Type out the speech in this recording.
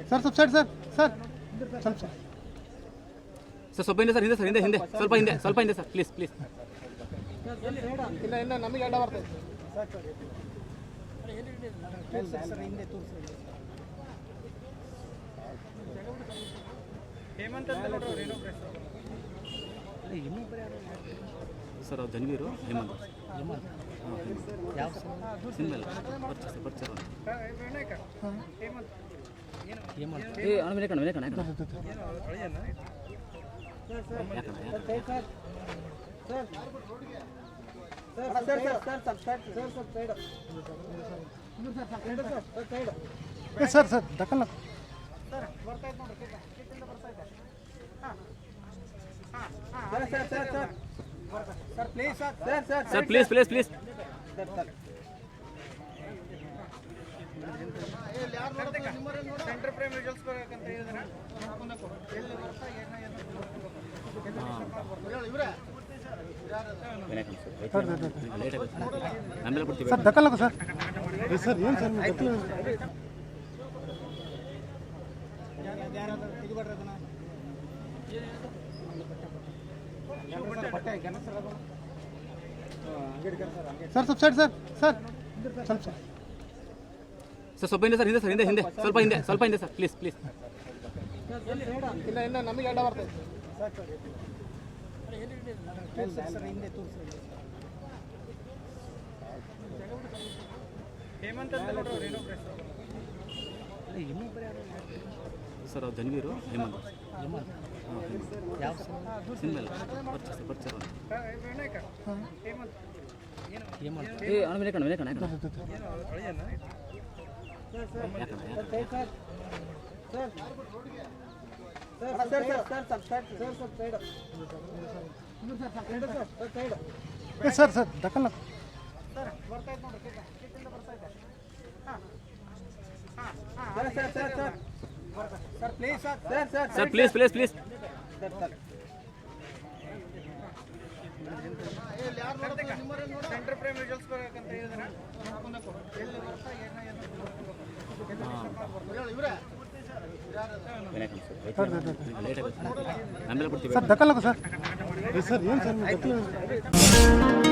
sir सब side sir sir ಸ್ವಲ್ಪ sir ಸ್ವಲ್ಪ ಹಿಂದೆ ಸರ್ ಹಿಂದೆ ಸ್ವಲ್ಪ ಹಿಂದೆ ಸರ್ ಪ್ಲೀಸ್ ಇಲ್ಲ ನಮಗೆ ಅಡ್ಡ ಬರ್ತದೆ ಸರ್ ಹಿಂದೆ ತೋರಿಸಿ ಹೇಮಂತ್ ಅಂತ ನೋಡ್ರಿ ರೇಣು ಪ್ರೆಸ್ ಸರ್ ಅವ್ರು ಧನ್ವೀರು ಹೇಮಂತ್ ಯಾವ ಸಿನಿಮಾ ಪರಿಚಯ ಏ ಅವನ ಮೇಲೆ ಕಣ ಸರ್ ಸರ್ ದಕ್ಕಲ್ಲ sir please centre frame results ಬರಬೇಕಂತ ಹೇಳಿದ್ರೆ ಸರ್ ದಕ್ಕಲ್ಲ ಸರ್ ಸರ್ ಏನು ಸರ್ सब साइड सर ಸ್ವಲ್ಪ ಸರ್ ಸ್ವಲ್ಪ ಹಿಂದೆ ಸ್ವಲ್ಪ ಹಿಂದೆ ಸರ್ ಪ್ಲೀಸ್ ಇಲ್ಲ ನಮಗೆ ಅಡ್ಡ ಬರ್ತದೆ ಸರ್ ಹಿಂದೆ ತೋರಿಸಿ ಹೇಮಂತ್ ಅಂತ ನೋಡ್ರಿ ರೇಣು ಪ್ರೆಸ್ ಸರ್ ಅವ್ರು ಧನ್ವೀರು ಹೇಮಂತ್ ಯಾವ ಸಿನಿಮಾ ಪರಿಚಯ ಏ ಅವನ ಮೇಲೆ ಕಣ ಸರ್ ಸರ್ ದಕ್ಕಲ್ಲ sir please centre frame results ಬರಬೇಕಂತ ಹೇಳಿದ್ರೆ ಆಮೇಲೆ ಕೊಡ್ತೀವಿ ಸರ್ ದಕ್ಕಲ್ಲ ಸರ್ ಏನು ಸರ್